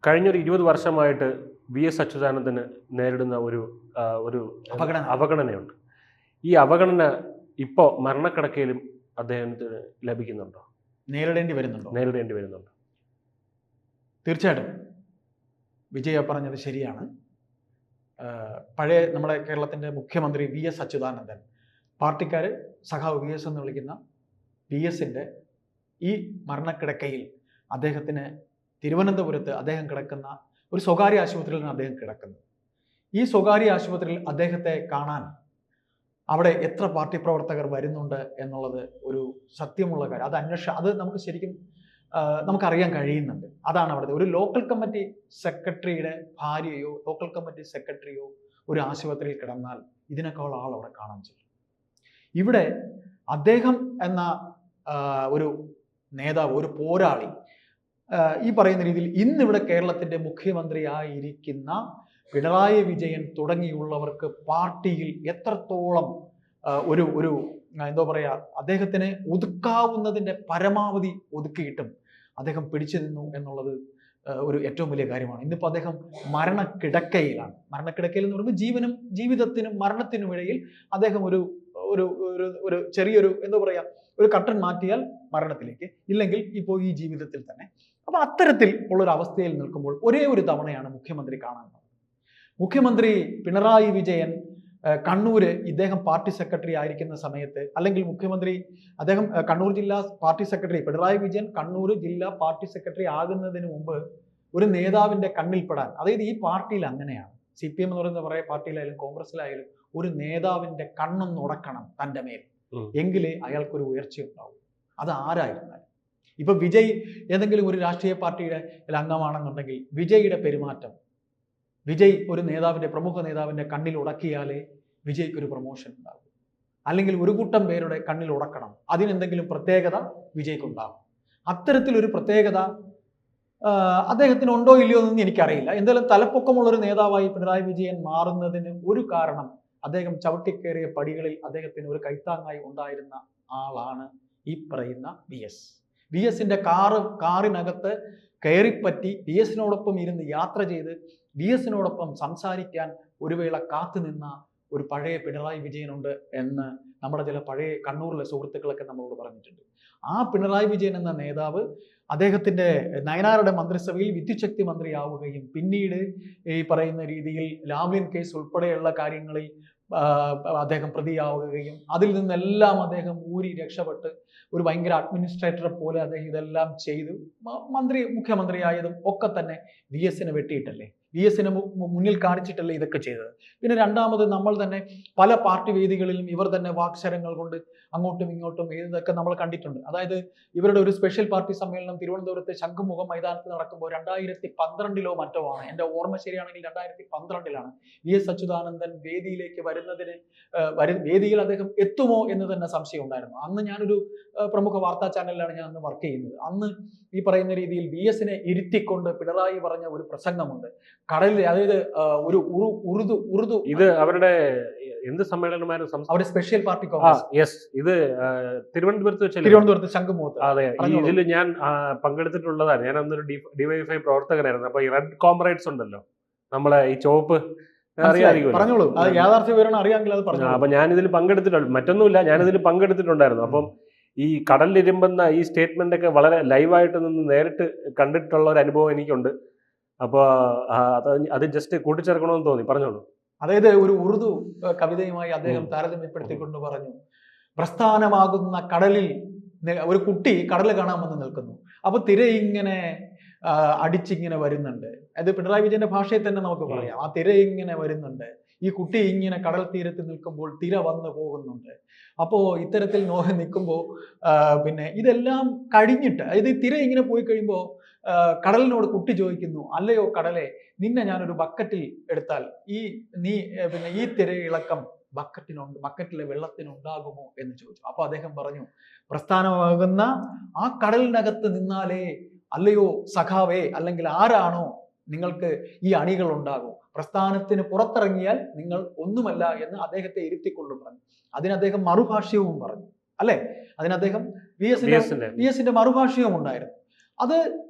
കഴിഞ്ഞൊരു 20 വർഷമായിട്ട് വി.എസ്. അച്യുതാനന്ദന് നേരിടുന്ന ഒരു അവഗണനയുണ്ട്. ഈ അവഗണന ഇപ്പോൾ മരണക്കിടക്കയിലും അദ്ദേഹത്തിന് ലഭിക്കുന്നുണ്ടോ? നേരിടേണ്ടി വരുന്നുണ്ടോ? തീർച്ചയായിട്ടും വിജയ പറഞ്ഞത് ശരിയാണ്. പഴയ നമ്മുടെ കേരളത്തിൻ്റെ മുഖ്യമന്ത്രി വി.എസ്. അച്യുതാനന്ദൻ, പാർട്ടിക്കാർ സഖാവ് വി.എസ്. എന്ന് വിളിക്കുന്ന വി.എസിൻ്റെ ഈ മരണക്കിടക്കയിൽ അദ്ദേഹത്തിന് തിരുവനന്തപുരത്ത് അദ്ദേഹം കിടക്കുന്ന ഒരു സ്വകാര്യ ആശുപത്രിയിലാണ് അദ്ദേഹം കിടക്കുന്നത്. ഈ സ്വകാര്യ ആശുപത്രിയിൽ അദ്ദേഹത്തെ കാണാൻ അവിടെ എത്ര പാർട്ടി പ്രവർത്തകർ വരുന്നുണ്ട് എന്നുള്ളത് ഒരു സത്യമുള്ള കാര്യം. അത് നമുക്ക് ശരിക്കും നമുക്കറിയാൻ കഴിയുന്നുണ്ട്. അതാണ് അവിടുത്തെ ഒരു ലോക്കൽ കമ്മിറ്റി സെക്രട്ടറിയുടെ ഭാര്യയോ ലോക്കൽ കമ്മിറ്റി സെക്രട്ടറിയോ ഒരു ആശുപത്രിയിൽ കിടന്നാൽ ഇതിനേക്കാൾ ആൾ അവിടെ കാണാൻ ചെയ്യും. ഇവിടെ അദ്ദേഹം എന്ന ഒരു നേതാവ്, ഒരു പോരാളി, ഈ പറയുന്ന രീതിയിൽ ഇന്നിവിടെ കേരളത്തിൻ്റെ മുഖ്യമന്ത്രിയായിരിക്കുന്ന പിണറായി വിജയൻ തുടങ്ങിയുള്ളവർക്ക് പാർട്ടിയിൽ എത്രത്തോളം ഒരു എന്താ പറയുക, അദ്ദേഹത്തിന് ഒതുക്കാവുന്നതിന്റെ പരമാവധി ഒതുക്കിയിട്ടും അദ്ദേഹം പിടിച്ചു നിന്നു എന്നുള്ളത് ഒരു ഏറ്റവും വലിയ കാര്യമാണ്. ഇന്നിപ്പോൾ അദ്ദേഹം മരണക്കിടക്കയിലാണ്. മരണക്കിടക്കയിൽ എന്ന് പറയുമ്പോൾ ജീവിതത്തിനും മരണത്തിനും ഇടയിൽ അദ്ദേഹം ഒരു ചെറിയൊരു എന്താ പറയുക, ഒരു കട്ടൻ മാറ്റിയാൽ മരണത്തിലേക്ക്, ഇല്ലെങ്കിൽ ഇപ്പോൾ ഈ ജീവിതത്തിൽ തന്നെ. അപ്പൊ അത്തരത്തിൽ ഉള്ളൊരു അവസ്ഥയിൽ നിൽക്കുമ്പോൾ ഒരേ ഒരു തവണയാണ് മുഖ്യമന്ത്രി കാണാൻ പോകുന്നത്. മുഖ്യമന്ത്രി പിണറായി വിജയൻ കണ്ണൂര് ഇദ്ദേഹം പാർട്ടി സെക്രട്ടറി ആയിരിക്കുന്ന സമയത്ത്, അല്ലെങ്കിൽ അദ്ദേഹം കണ്ണൂർ ജില്ലാ പാർട്ടി സെക്രട്ടറി, പിണറായി വിജയൻ കണ്ണൂർ ജില്ലാ പാർട്ടി സെക്രട്ടറി ആകുന്നതിന് മുമ്പ് ഒരു നേതാവിന്റെ കണ്ണിൽപ്പെടാൻ, അതായത് ഈ പാർട്ടിയിൽ അങ്ങനെയാണ്, CPM എന്ന് പറയുന്ന പറയുന്ന പാർട്ടിയിലായാലും കോൺഗ്രസിലായാലും ഒരു നേതാവിന്റെ കണ്ണൊന്ന് ഉടക്കണം തൻ്റെ മേൽ, എങ്കിലേ അയാൾക്കൊരു ഉയർച്ചയുണ്ടാവും. അത് ആരായിരുന്നാലും. ഇപ്പൊ വിജയ് ഏതെങ്കിലും ഒരു രാഷ്ട്രീയ പാർട്ടിയുടെ അംഗമാണെന്നുണ്ടെങ്കിൽ വിജയുടെ പെരുമാറ്റം, വിജയ് ഒരു പ്രമുഖ നേതാവിന്റെ കണ്ണിൽ ഉടക്കിയാലേ വിജയ്ക്കൊരു പ്രൊമോഷൻ ഉണ്ടാകും. അല്ലെങ്കിൽ ഒരു കൂട്ടം പേരുടെ കണ്ണിൽ ഉടക്കണം, അതിനെന്തെങ്കിലും പ്രത്യേകത വിജയ്ക്കുണ്ടാകും. അത്തരത്തിലൊരു പ്രത്യേകത അദ്ദേഹത്തിന് ഉണ്ടോ ഇല്ലയോ എന്നൊന്നും എനിക്കറിയില്ല. എന്തായാലും തലപ്പൊക്കമുള്ളൊരു നേതാവായി പിണറായി വിജയൻ മാറുന്നതിന് ഒരു കാരണം അദ്ദേഹം ചവിട്ടിക്കേറിയ പടികളിൽ അദ്ദേഹത്തിന് ഒരു കൈത്താങ്ങായി ഉണ്ടായിരുന്ന ആളാണ് ഈ പറയുന്ന വി.എസിന്റെ കാറിനകത്ത് കയറിപ്പറ്റി വി.എസിനോടൊപ്പം ഇരുന്ന് യാത്ര ചെയ്ത് വി.എസിനോടൊപ്പം സംസാരിക്കാൻ ഒരു വേള കാത്തുനിന്ന ഒരു പഴയ പിണറായി വിജയനുണ്ട് എന്ന് നമ്മുടെ ചില പഴയ കണ്ണൂരിലെ സുഹൃത്തുക്കളൊക്കെ നമ്മളോട് പറഞ്ഞിട്ടുണ്ട്. ആ പിണറായി വിജയൻ എന്ന നേതാവ് അദ്ദേഹത്തിന്റെ നയനാരുടെ മന്ത്രിസഭയിൽ വിദ്യുച്ഛക്തി മന്ത്രിയാവുകയും പിന്നീട് ഈ പറയുന്ന രീതിയിൽ ലാവ്ലിൻ കേസ് ഉൾപ്പെടെയുള്ള കാര്യങ്ങളിൽ അദ്ദേഹം പ്രതിയാവുകയും അതിൽ നിന്നെല്ലാം അദ്ദേഹം ഊരി രക്ഷപ്പെട്ട് ഒരു ഭയങ്കര അഡ്മിനിസ്ട്രേറ്ററെ പോലെ അദ്ദേഹം ഇതെല്ലാം ചെയ്തു മുഖ്യമന്ത്രിയായതും ഒക്കെ തന്നെ വി.എസിനെ വെട്ടിയിട്ടല്ലേ, വി.എസിനെ മുന്നിൽ കാണിച്ചിട്ടല്ലേ ഇതൊക്കെ ചെയ്തത്. പിന്നെ രണ്ടാമത് നമ്മൾ തന്നെ പല പാർട്ടി വേദികളിലും ഇവർ തന്നെ വാക്ശരങ്ങൾ കൊണ്ട് അങ്ങോട്ടും ഇങ്ങോട്ടും ഇതൊക്കെ നമ്മൾ കണ്ടിട്ടുണ്ട്. അതായത് ഇവരുടെ ഒരു സ്പെഷ്യൽ പാർട്ടി സമ്മേളനം തിരുവനന്തപുരത്തെ ശംഖുമുഖം മൈതാനത്ത് നടക്കുമ്പോൾ 2012 മറ്റോ ആണ്, എൻ്റെ ഓർമ്മ ശരിയാണെങ്കിൽ 2012 വി.എസ്. അച്യുതാനന്ദൻ വേദിയിലേക്ക് വേദിയിൽ അദ്ദേഹം എത്തുമോ എന്ന് തന്നെ സംശയം ഉണ്ടായിരുന്നു. അന്ന് ഞാനൊരു പ്രമുഖ വാർത്താ ചാനലിലാണ് ഞാൻ അന്ന് വർക്ക് ചെയ്യുന്നത്. അന്ന് ഈ പറയുന്ന രീതിയിൽ വി.എസിനെ ഇരുത്തിക്കൊണ്ട് പിണറായി പറഞ്ഞ ഒരു പ്രസംഗമുണ്ട്. കടലിൽ, അതായത് ഒരു ഉറുദു ഇത് അവരുടെ എന്ത് സമ്മേളനമായിരുന്നു? അവരുടെ സ്പെഷ്യൽ പാർട്ടി കോൺഗ്രസ്. ഇത് തിരുവനന്തപുരത്ത് ശംഖുമുഖത്ത്. അതെ, ഇതിൽ ഞാൻ പങ്കെടുത്തിട്ടുള്ളതാണ്. ഞാൻ അന്നൊരു DYFI പ്രവർത്തകനായിരുന്നു. അപ്പൊ ഈ റെഡ് കോംറേഡ്സ് ഉണ്ടല്ലോ, നമ്മളെ ഈ ചുവപ്പ്, പറഞ്ഞോളൂ, യാഥാർത്ഥ്യ വിവരണം അറിയാമെങ്കിൽ അത് പറഞ്ഞു. അപ്പൊ ഞാനിതിൽ പങ്കെടുത്തിട്ടുണ്ട്, മറ്റൊന്നുമില്ല, ഞാനിതിൽ പങ്കെടുത്തിട്ടുണ്ടായിരുന്നു. അപ്പം ഈ കടലിലിരുമ്പുന്ന ഈ സ്റ്റേറ്റ്മെന്റ് ഒക്കെ വളരെ ലൈവായിട്ട് നിന്ന് നേരിട്ട് കണ്ടിട്ടുള്ള ഒരു അനുഭവം എനിക്കുണ്ട്. അപ്പോൾ അത് ജസ്റ്റ് കൂട്ടിച്ചേർക്കണമെന്ന് തോന്നി, പറഞ്ഞോളൂ. അതായത് ഒരു ഉറുദു കവിതയുമായി അദ്ദേഹം താരതമ്യപ്പെടുത്തിക്കൊണ്ട് പറഞ്ഞു, പ്രസ്ഥാനമാകുന്ന കടലിൽ ഒരു കുട്ടി കടൽ കാണാൻ വന്ന് നിൽക്കുന്നു, അപ്പൊ തിര ഇങ്ങനെ അടിച്ചിങ്ങനെ വരുന്നുണ്ട്. അത് പിണറായി വിജയന്റെ ഭാഷയിൽ തന്നെ നമുക്ക് പറയാം. ആ തിര ഇങ്ങനെ വരുന്നുണ്ട്, ഈ കുട്ടി ഇങ്ങനെ കടൽ തീരത്ത് നിൽക്കുമ്പോൾ തിര വന്നു പോകുന്നുണ്ട്. അപ്പോൾ ഇത്തരത്തിൽ നിൽക്കുമ്പോൾ പിന്നെ ഇതെല്ലാം കഴിഞ്ഞിട്ട്, അതായത് തിര ഇങ്ങനെ പോയി കഴിയുമ്പോൾ കടലിനോട് കുട്ടി ചോദിക്കുന്നു, അല്ലയോ കടലെ, നിന്നെ ഞാനൊരു ബക്കറ്റിൽ എടുത്താൽ ഈ തിരയിളക്കം ബക്കറ്റിലെ വെള്ളത്തിനുണ്ടാകുമോ എന്ന് ചോദിച്ചു. അപ്പൊ അദ്ദേഹം പറഞ്ഞു, പ്രസ്ഥാനമാകുന്ന ആ കടലിനകത്ത് നിന്നാലേ, അല്ലയോ സഖാവേ, അല്ലെങ്കിൽ ആരാണോ നിങ്ങൾക്ക് ഈ അണികൾ ഉണ്ടാകും, പ്രസ്ഥാനത്തിന് പുറത്തിറങ്ങിയാൽ നിങ്ങൾ ഒന്നുമല്ല എന്ന് അദ്ദേഹത്തെ ഇരുത്തിക്കൊണ്ട് പറഞ്ഞു. അതിന് അദ്ദേഹം മറുഭാഷ്യവും പറഞ്ഞു, അല്ലെ? അതിന് അദ്ദേഹം വി എസിന്റെ മറുഭാഷ്യവും ഉണ്ടായിരുന്നു. അത്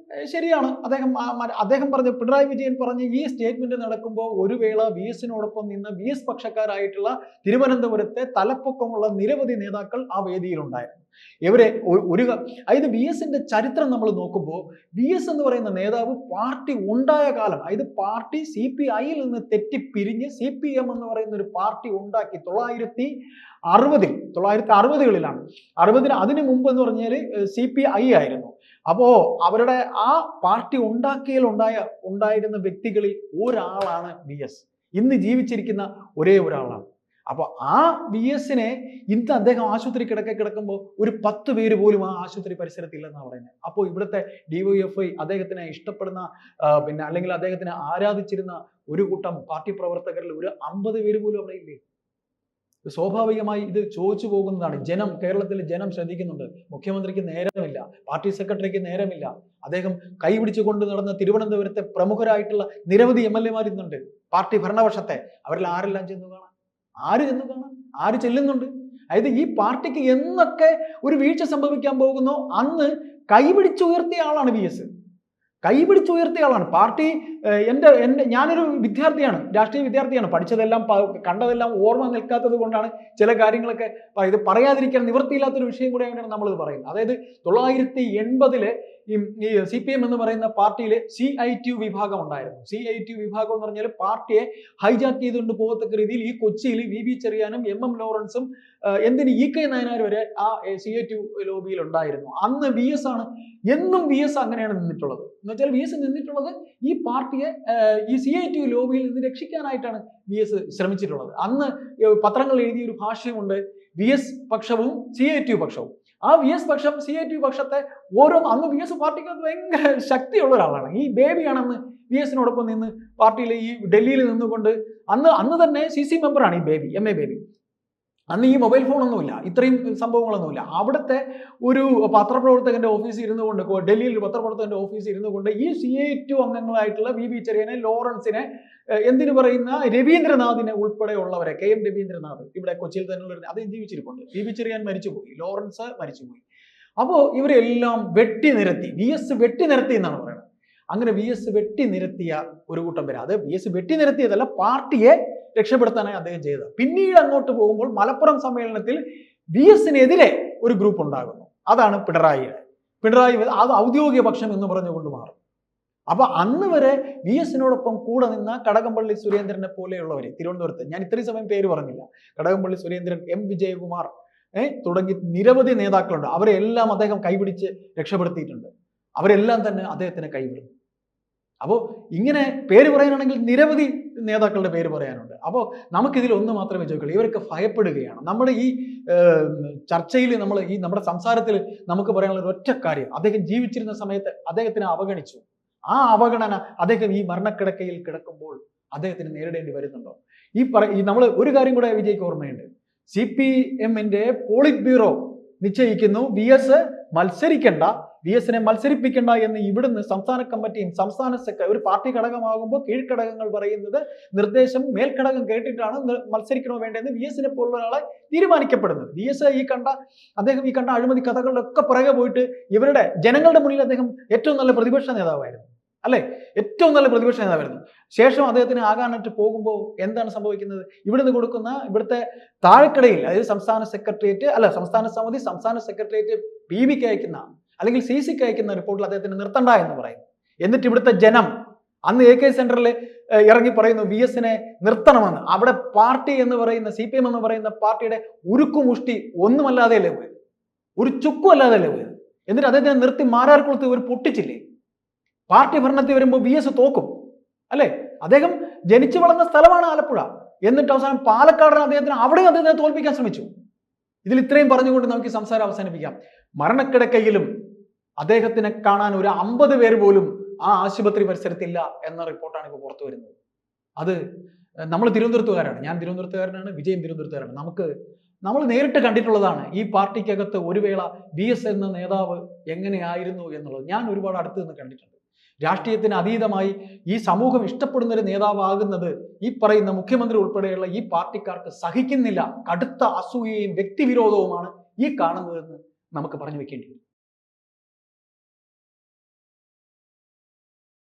ശരിയാണ്. അദ്ദേഹം പറഞ്ഞ പിണറായി വിജയൻ പറഞ്ഞ ഈ സ്റ്റേറ്റ്മെന്റ് നടക്കുമ്പോൾ ഒരു വേള VS-നോടൊപ്പം നിന്ന് VS പക്ഷക്കാരായിട്ടുള്ള തിരുവനന്തപുരത്തെ തലപ്പൊക്കമുള്ള നിരവധി നേതാക്കൾ ആ വേദിയിലുണ്ടായിരുന്നു. ഇവരെ അതായത് VS-ന്റെ ചരിത്രം നമ്മൾ നോക്കുമ്പോൾ VS എന്ന് പറയുന്ന നേതാവ് പാർട്ടി ഉണ്ടായ കാലം, അതായത് പാർട്ടി CPI-യിൽ നിന്ന് തെറ്റിപ്പിരിഞ്ഞ് CPM എന്ന് പറയുന്ന ഒരു പാർട്ടി ഉണ്ടാക്കി 1960-കളിലാണ്. അതിനു മുമ്പ് എന്ന് പറഞ്ഞാൽ CPI ആയിരുന്നു. അപ്പോ അവരുടെ ആ പാർട്ടി ഉണ്ടായിരുന്ന വ്യക്തികളിൽ ഒരാളാണ് VS. ഇന്ന് ജീവിച്ചിരിക്കുന്ന ഒരേ ഒരാളാണ്. അപ്പൊ ആ VS-നെ ഇന്ന് അദ്ദേഹം ആശുപത്രി കിടക്കുമ്പോൾ ഒരു 10 പേര് പോലും ആ ആശുപത്രി പരിസരത്തില്ലെന്നാണ് പറയുന്നത്. അപ്പോൾ ഇവിടുത്തെ DYFI അദ്ദേഹത്തിനെ ഇഷ്ടപ്പെടുന്ന അല്ലെങ്കിൽ അദ്ദേഹത്തിനെ ആരാധിച്ചിരുന്ന ഒരു കൂട്ടം പാർട്ടി പ്രവർത്തകരിൽ ഒരു 50 പേര് പോലും അവിടെ ഇല്ലേ? സ്വാഭാവികമായി ഇത് ചോദിച്ചു പോകുന്നതാണ്. കേരളത്തിലെ ജനം ശ്രദ്ധിക്കുന്നുണ്ട്. മുഖ്യമന്ത്രിക്ക് നേരമില്ല, പാർട്ടി സെക്രട്ടറിക്ക് നേരമില്ല. അദ്ദേഹം കൈപിടിച്ചു കൊണ്ട് നടന്ന തിരുവനന്തപുരത്തെ പ്രമുഖരായിട്ടുള്ള നിരവധി MLA-മാർ ഇന്നുണ്ട് പാർട്ടി ഭരണപക്ഷത്തെ. അവരിൽ ആരെല്ലാം ചെന്നു കാണാം? ആര് ചെല്ലുന്നുണ്ട്? അതായത് ഈ പാർട്ടിക്ക് എന്നൊക്കെ ഒരു വീഴ്ച സംഭവിക്കാൻ പോകുന്നോ അന്ന് കൈപിടിച്ചുയർത്തിയ ആളാണ് VS. കൈപിടിച്ചുയർത്തിയ ആളാണ്. പാർട്ടി ഞാനൊരു വിദ്യാർത്ഥിയാണ്, രാഷ്ട്രീയ വിദ്യാർത്ഥിയാണ്. പഠിച്ചതെല്ലാം കണ്ടതെല്ലാം ഓർമ്മ നിൽക്കാത്തത് കൊണ്ടാണ് ചില കാര്യങ്ങളൊക്കെ ഇത് പറയാതിരിക്കാൻ നിവൃത്തിയില്ലാത്തൊരു വിഷയം കൂടെയാണ് നമ്മളിത് പറയുന്നത്. അതായത് 1980-ല് ഈ CPM എന്ന് പറയുന്ന പാർട്ടിയിൽ CITU വിഭാഗം ഉണ്ടായിരുന്നു. CITU വിഭാഗം എന്ന് പറഞ്ഞാൽ പാർട്ടിയെ ഹൈജാക്ക് ചെയ്തുകൊണ്ട് പോകത്തക്ക രീതിയിൽ ഈ കൊച്ചിയിൽ VV ചെറിയാനും MM ലോറൻസും എന്തിന് EK നായനാർ വരെ ആ CITU ലോബിയിൽ ഉണ്ടായിരുന്നു. അന്ന് VS ആണ്. എന്നും VS അങ്ങനെയാണ് നിന്നിട്ടുള്ളത്. എന്ന് വെച്ചാൽ VS നിന്നിട്ടുള്ളത് ഈ പാർട്ടിയെ ഈ CITU ലോബിയിൽ നിന്ന് രക്ഷിക്കാനായിട്ടാണ് VS ശ്രമിച്ചിട്ടുള്ളത്. അന്ന് പത്രങ്ങൾ എഴുതിയൊരു ഭാഷ്യമുണ്ട്, VS പക്ഷവും CITU പക്ഷവും. ആ VS പക്ഷം CITU പക്ഷത്തെ അന്ന് VS പാർട്ടിക്കകത്ത് ഭയങ്കര ശക്തിയുള്ള ഒരാളാണ്. ഈ ബേബിയാണെന്ന് VS-നോടൊപ്പം നിന്ന് പാർട്ടിയിൽ ഈ ഡൽഹിയിൽ നിന്നുകൊണ്ട് അന്ന് തന്നെ CC മെമ്പറാണ് ഈ ബേബി, MA ബേബി. അന്ന് ഈ മൊബൈൽ ഫോണൊന്നുമില്ല, ഇത്രയും സംഭവങ്ങളൊന്നുമില്ല. അവിടുത്തെ ഒരു പത്രപ്രവർത്തകന്റെ ഓഫീസിൽ ഇരുന്നു കൊണ്ട്, ഡൽഹിയിൽ ഒരു പത്രപ്രവർത്തകന്റെ ഓഫീസിൽ ഇരുന്നു കൊണ്ട് ഈ CITU അംഗങ്ങളായിട്ടുള്ള VV ചെറിയനെ, ലോറൻസിനെ, എന്തിനു പറയുന്ന രവീന്ദ്രനാഥിനെ ഉൾപ്പെടെയുള്ളവരെ, KM രവീന്ദ്രനാഥ് ഇവിടെ കൊച്ചിയിൽ തന്നെയുള്ള അദ്ദേഹം ജീവിച്ചിരിപ്പുണ്ട്. VV ചെറിയാൻ മരിച്ചുപോയി, ലോറൻസ് മരിച്ചുപോയി. അപ്പോൾ ഇവരെല്ലാം വെട്ടിനിരത്തി, VS വെട്ടിനിരത്തി എന്നാണ് പറയുന്നത്. അങ്ങനെ VS വെട്ടിനിരത്തിയ ഒരു കൂട്ടം പേര്. അത് VS വെട്ടിനിരത്തിയതല്ല, പാർട്ടിയെ രക്ഷപ്പെടുത്താനായി അദ്ദേഹം ചെയ്തത്. പിന്നീട് അങ്ങോട്ട് പോകുമ്പോൾ മലപ്പുറം സമ്മേളനത്തിൽ VS-നെതിരെ ഒരു ഗ്രൂപ്പ് ഉണ്ടാകുന്നു. അതാണ് പിണറായി അത് ഔദ്യോഗിക പക്ഷം എന്ന് പറഞ്ഞുകൊണ്ട് മാറും. അപ്പൊ അന്ന് വരെ VS-നോടൊപ്പം കൂടെ നിന്ന കടകംപള്ളി സുരേന്ദ്രനെ പോലെയുള്ളവര് തിരുവനന്തപുരത്ത്, ഞാൻ ഇത്രയും സമയം പേര് പറഞ്ഞില്ല, കടകംപള്ളി സുരേന്ദ്രൻ, M വിജയകുമാർ തുടങ്ങി നിരവധി നേതാക്കളുണ്ട്. അവരെല്ലാം അദ്ദേഹം കൈപിടിച്ച് രക്ഷപ്പെടുത്തിയിട്ടുണ്ട്. അവരെല്ലാം തന്നെ അദ്ദേഹത്തിനെ കൈവിടുന്നു. അപ്പോൾ ഇങ്ങനെ പേര് പറയാനാണെങ്കിൽ നിരവധി നേതാക്കളുടെ പേര് പറയാനുണ്ട്. അപ്പോൾ നമുക്കിതിൽ ഒന്ന് മാത്രമേ ചോദിക്കുള്ളൂ, ഇവരൊക്കെ ഭയപ്പെടുകയാണ്. നമ്മുടെ ഈ ചർച്ചയിൽ നമ്മുടെ സംസാരത്തിൽ നമുക്ക് പറയാനുള്ള ഒരു ഒറ്റ കാര്യം, അദ്ദേഹം ജീവിച്ചിരുന്ന സമയത്ത് അദ്ദേഹത്തിനെ അവഗണിച്ചു. ആ അവഗണന അദ്ദേഹം ഈ മരണക്കിടക്കയിൽ കിടക്കുമ്പോൾ അദ്ദേഹത്തിന് നേരിടേണ്ടി വരുന്നുണ്ടോ? നമ്മൾ ഒരു കാര്യം കൂടെ വിജയ്ക്ക് ഓർമ്മയുണ്ട്. CPM-ന്റെ പോളിറ്റ് ബ്യൂറോ നിശ്ചയിക്കുന്നു VS മത്സരിക്കണ്ട, VS-നെ മത്സരിപ്പിക്കണ്ട എന്ന് ഇവിടുന്ന് സംസ്ഥാന കമ്മിറ്റിയും ഒരു പാർട്ടി ഘടകമാകുമ്പോൾ കീഴ്ഘടകങ്ങൾ പറയുന്നത് നിർദ്ദേശം മേൽഘടകം കേട്ടിട്ടാണ് മത്സരിക്കണോ വേണ്ടതെന്ന് VS-നെ പോലുള്ള ഒരാളെ തീരുമാനിക്കപ്പെടുന്നത്. അദ്ദേഹം ഈ കണ്ട അഴിമതി കഥകളിലൊക്കെ പുറകെ പോയിട്ട് ഇവരുടെ ജനങ്ങളുടെ മുന്നിൽ അദ്ദേഹം ഏറ്റവും നല്ല പ്രതിപക്ഷ നേതാവായിരുന്നു, അല്ലെ? ഏറ്റവും നല്ല പ്രതിപക്ഷ നേതാവായിരുന്നു. ശേഷം അദ്ദേഹത്തിന് ആകാനായിട്ട് പോകുമ്പോൾ എന്താണ് സംഭവിക്കുന്നത്? ഇവിടുത്തെ താഴെക്കടയിൽ, അതായത് സംസ്ഥാന സമിതി സംസ്ഥാന സെക്രട്ടേറിയറ്റ് PBക്ക് അയക്കുന്ന അല്ലെങ്കിൽ CCക്ക് അയക്കുന്ന റിപ്പോർട്ടിൽ അദ്ദേഹത്തിന് നിർത്തണ്ട എന്ന് പറയും. എന്നിട്ട് ഇവിടുത്തെ ജനം അന്ന് AK സെന്ററിൽ ഇറങ്ങി പറയുന്നു VS-നെ നിർത്തണമെന്ന്. അവിടെ പാർട്ടി എന്ന് പറയുന്ന CPM എന്ന് പറയുന്ന പാർട്ടിയുടെ ഉരുക്കുമുഷ്ടി ഒന്നുമല്ലാതെയല്ലേ പോയത്, ഒരു ചുക്കും അല്ലാതെയല്ലേ പോയത്. എന്നിട്ട് അദ്ദേഹത്തിനെ നിർത്തി മാരാർക്കുളത്ത് ഒരു പൊട്ടിച്ചില്ലേ? പാർട്ടി ഭരണത്തിൽ വരുമ്പോൾ VS തോക്കും, അല്ലെ? അദ്ദേഹം ജനിച്ചു വളർന്ന സ്ഥലമാണ് ആലപ്പുഴ. എന്നിട്ട് അവസാനം പാലക്കാടിന് അദ്ദേഹത്തിനെ തോൽപ്പിക്കാൻ ശ്രമിച്ചു. ഇതിൽ ഇത്രയും പറഞ്ഞുകൊണ്ട് നമുക്ക് സംസാരം അവസാനിപ്പിക്കാം. മരണക്കിടക്കയിലും അദ്ദേഹത്തിനെ കാണാൻ ഒരു 50 പേര് പോലും ആ ആശുപത്രി പരിസരത്തില്ല എന്ന റിപ്പോർട്ടാണ് ഇപ്പോൾ പുറത്തു വരുന്നത്. അത് നമ്മൾ തിരുവനന്തപുരത്തുകാരാണ്, ഞാൻ തിരുവനന്തപുരത്തുകാരനാണ്, വിജയം തിരുവനന്തപുരത്തുകാരാണ്. നമ്മൾ നേരിട്ട് കണ്ടിട്ടുള്ളതാണ് ഈ പാർട്ടിക്കകത്ത് ഒരു വേള VS എന്ന നേതാവ് എങ്ങനെയായിരുന്നു എന്നുള്ളത്. ഞാൻ ഒരുപാട് അടുത്ത് നിന്ന് കണ്ടിട്ടുണ്ട്. രാഷ്ട്രീയത്തിന് അതീതമായി ഈ സമൂഹം ഇഷ്ടപ്പെടുന്ന ഒരു നേതാവാകുന്നത് ഈ പറയുന്ന മുഖ്യമന്ത്രി ഉൾപ്പെടെയുള്ള ഈ പാർട്ടിക്കാർക്ക് സഹിക്കുന്നില്ല. കടുത്ത അസൂയയും വ്യക്തിവിരോധവുമാണ് ഈ കാണുന്നതെന്ന് നമുക്ക് പറഞ്ഞു വെക്കേണ്ടി വരും.